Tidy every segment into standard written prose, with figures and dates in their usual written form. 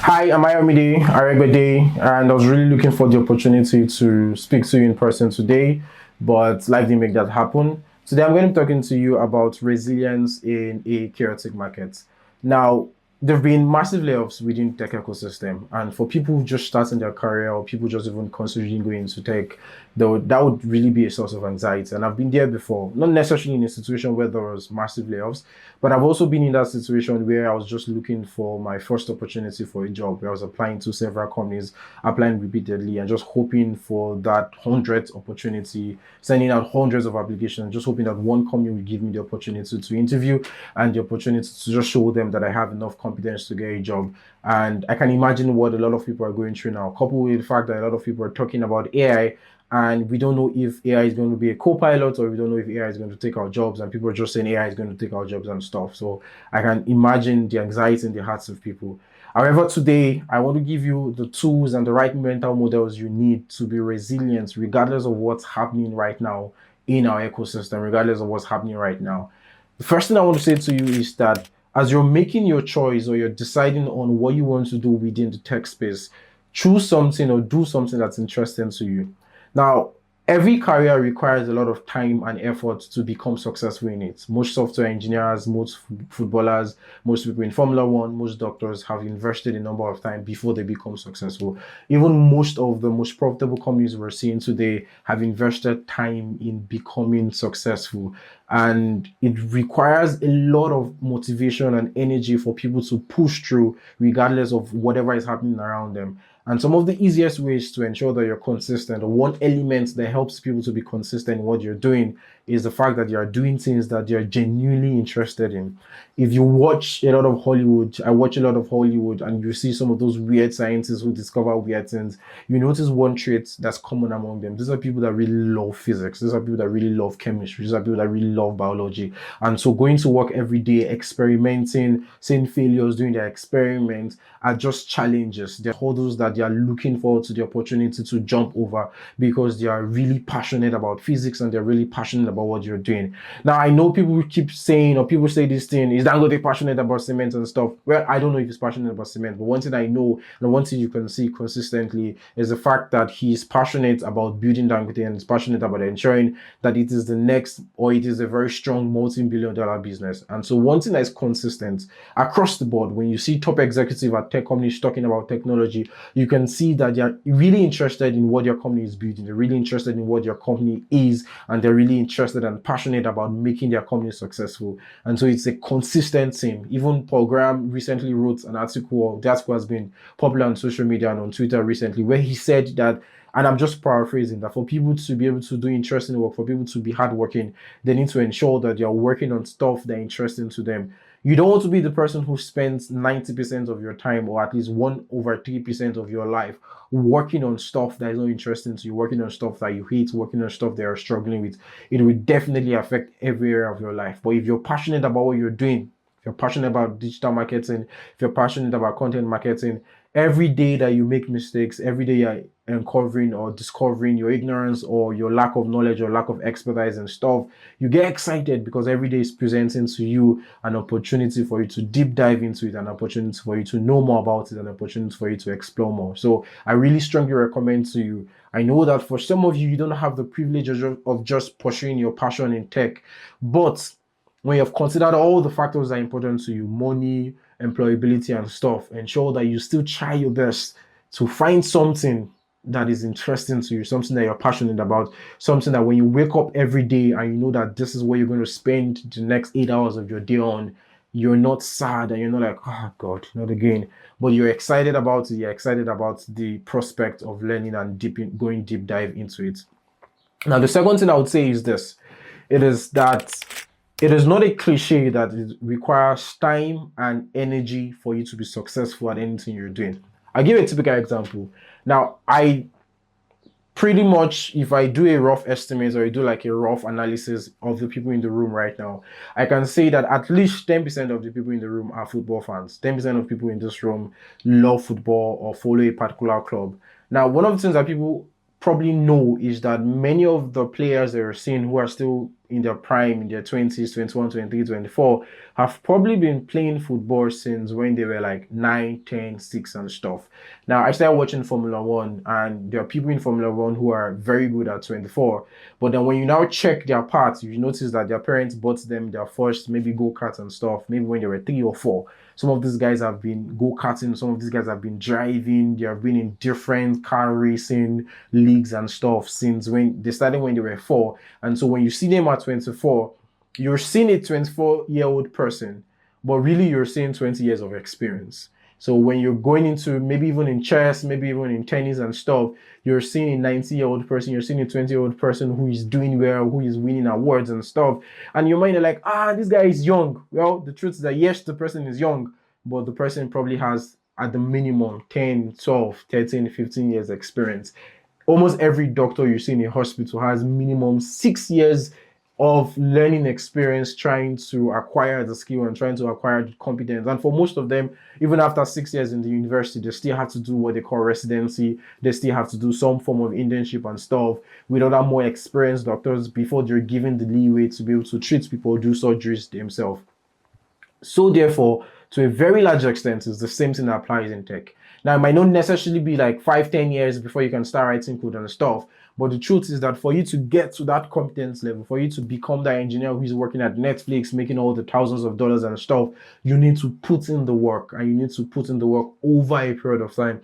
Hi, I'm Ayomide, Aregbede, and I was really looking for the opportunity to speak to you in person today, but life didn't make that happen. Today, I'm going to be talking to you about resilience in a chaotic market. Now, there have been massive layoffs within tech ecosystem, and for people just starting their career or people just even considering going into tech, though that would really be a source of anxiety. And I've been there before, not necessarily in a situation where there was massive layoffs, but I've also been in that situation where I was just looking for my first opportunity for a job, where I was applying to several companies, applying repeatedly, and just hoping for that hundredth opportunity, sending out hundreds of applications, just hoping that one company will give me the opportunity to interview and the opportunity to just show them that I have enough competence to get a job. And I can imagine what a lot of people are going through now, coupled with the fact that a lot of people are talking about AI, and we don't know if AI is going to be a co-pilot, or we don't know if AI is going to take our jobs, and people are just saying AI is going to take our jobs and stuff. So I can imagine the anxiety in the hearts of people. However, today I want to give you the tools and the right mental models you need to be resilient regardless of what's happening right now in our ecosystem, regardless of what's happening right now. The first thing I want to say to you is that as you're making your choice or you're deciding on what you want to do within the tech space, choose something or do something that's interesting to you. Now, every career requires a lot of time and effort to become successful in it. Most software engineers, most footballers, most people in Formula One, most doctors have invested a number of time before they become successful. Even most of the most profitable companies we're seeing today have invested time in becoming successful. And it requires a lot of motivation and energy for people to push through, regardless of whatever is happening around them. And some of the easiest ways to ensure that you're consistent, or one element that helps people to be consistent in what you're doing, is the fact that you're doing things that you're genuinely interested in. If you watch a lot of Hollywood, I watch a lot of Hollywood, and you see some of those weird scientists who discover weird things, you notice one trait that's common among them. These are people that really love physics. These are people that really love chemistry. These are people that really love biology. And so going to work every day, experimenting, seeing failures, doing their experiments are just challenges. They're hurdles that they are looking forward to the opportunity to jump over because they are really passionate about physics and they're really passionate about what you're doing. Now, I know people keep saying, or people say this thing, is Dangote passionate about cement and stuff? Well, I don't know if he's passionate about cement, but one thing I know, and one thing you can see consistently, is the fact that he's passionate about building Dangote and is passionate about ensuring that it is the next, or it is a very strong multi-billion-dollar business. And so one thing that is consistent across the board, when you see top executive at tech companies talking about technology, you can see that they're really interested in what your company is building. They're really interested in what your company is, and they're really interested and passionate about making their company successful. And so it's a consistent thing. Even Paul Graham recently wrote an article, the article has been popular on social media and on Twitter recently, where he said that, and I'm just paraphrasing, that for people to be able to do interesting work, for people to be hardworking, they need to ensure that you're working on stuff that are interesting to them. You don't want to be the person who spends 90% of your time, or at least 1/3% of your life, working on stuff that is not interesting to you, working on stuff that you hate, working on stuff that you're struggling with. It will definitely affect every area of your life. But if you're passionate about what you're doing, if you're passionate about digital marketing, if you're passionate about content marketing, every day that you make mistakes, every day you're uncovering or discovering your ignorance or your lack of knowledge or lack of expertise and stuff, you get excited because every day is presenting to you an opportunity for you to deep dive into it, an opportunity for you to know more about it, an opportunity for you to explore more. So I really strongly recommend to you. I know that for some of you, you don't have the privilege of just pursuing your passion in tech, but when you have considered all the factors that are important to you, money, employability, and stuff, ensure that you still try your best to find something that is interesting to you, something that you're passionate about, something that when you wake up every day and you know that this is what you're going to spend the next 8 hours of your day on, you're not sad and you're not like, oh God, not again. But you're excited about it. You're excited about the prospect of learning and going deep dive into it. Now, the second thing I would say is this. It is that it is not a cliche that it requires time and energy for you to be successful at anything you're doing. I'll give a typical example. Now, I pretty much, if I do a rough estimate or I do like a rough analysis of the people in the room right now, I can say that at least 10% of the people in the room are football fans. 10% of people in this room love football or follow a particular club. Now, one of the things that people probably know is that many of the players that you're seeing who are still in their prime, in their 20s, 21, 23, 24, have probably been playing football since when they were like 9, 10, 6 and stuff. Now, I started watching Formula One, and there are people in Formula One who are very good at 24. But then when you now check their parts, you notice that their parents bought them their first maybe go-karts and stuff, maybe when they were 3 or 4. Some of these guys have been go-karting, some of these guys have been driving, they have been in different car racing leagues and stuff since when they started when they were 4. And so when you see them at 24, you're seeing a 24-year-old person, but really you're seeing 20 years of experience. So when you're going into maybe even in chess, maybe even in tennis and stuff, you're seeing a 90-year-old person, you're seeing a 20-year-old person who is doing well, who is winning awards and stuff. And your mind are like, this guy is young. Well, the truth is that yes, the person is young, but the person probably has at the minimum 10, 12, 13, 15 years experience. Almost every doctor you see in a hospital has minimum 6 years of learning experience trying to acquire the skill and trying to acquire the competence. And for most of them, even after 6 years in the university, they still have to do what they call residency. They still have to do some form of internship and stuff with other more experienced doctors before they're given the leeway to be able to treat people, do surgeries themselves. So therefore, to a very large extent, it's the same thing that applies in tech. Now, it might not necessarily be like 5, 10 years before you can start writing code and stuff. But the truth is that for you to get to that competence level, for you to become that engineer who's working at Netflix, making all the thousands of dollars and stuff, you need to put in the work, and you need to put in the work over a period of time.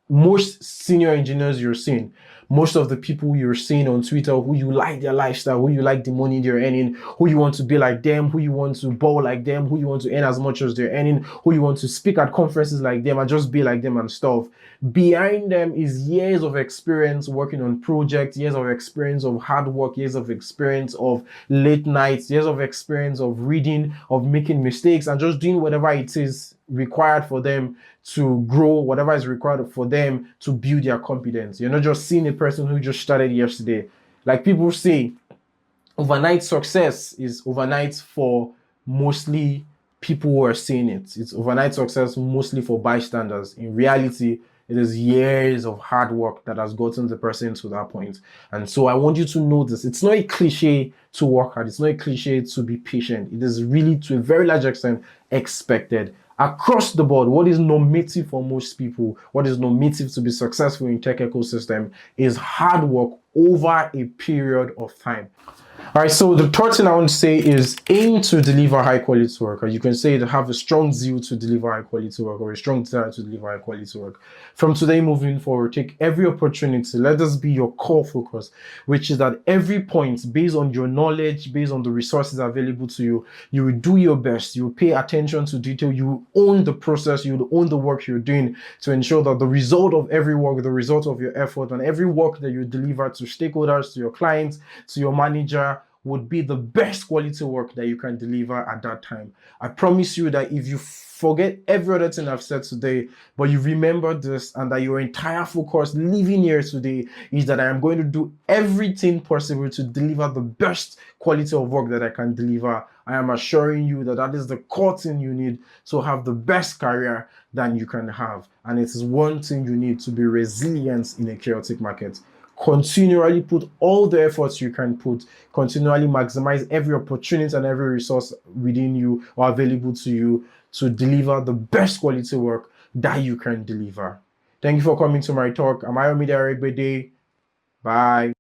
Most senior engineers you're seeing, most of the people you're seeing on Twitter who you like their lifestyle, who you like the money they're earning, who you want to be like them, who you want to ball like them, who you want to earn as much as they're earning, who you want to speak at conferences like them and just be like them and stuff. Behind them is years of experience working on projects, years of experience of hard work, years of experience of late nights, years of experience of reading, of making mistakes, and just doing whatever it is required for them to grow, whatever is required for them to build their competence. You're not just seeing a person who just started yesterday. Like people say, overnight success is overnight for mostly people who are seeing it. It's overnight success mostly for bystanders. In reality, it is years of hard work that has gotten the person to that point. And so I want you to know this. It's not a cliche to work hard. It's not a cliche to be patient. It is really, to a very large extent, expected. Across the board, what is normative for most people, what is normative to be successful in tech ecosystem is hard work over a period of time. All right, so the third thing I want to say is aim to deliver high quality work. Or you can say to have a strong zeal to deliver high quality work, or a strong desire to deliver high quality work. From today moving forward, take every opportunity. Let this be your core focus, which is that every point, based on your knowledge, based on the resources available to you, you will do your best. You will pay attention to detail. You will own the process. You will own the work you're doing to ensure that the result of every work, the result of your effort, and every work that you deliver to stakeholders, to your clients, to your manager, would be the best quality work that you can deliver at that time. I promise you that if you forget every other thing I've said today, but you remember this, and that your entire focus living here today is that I am going to do everything possible to deliver the best quality of work that I can deliver, I am assuring you that that is the core thing you need to have the best career that you can have. And it is one thing you need to be resilient in a chaotic market. Continually put all the efforts you can put, continually maximize every opportunity and every resource within you or available to you to deliver the best quality work that you can deliver. Thank you for coming to my talk. I'm Ayomide Aregbede. Bye.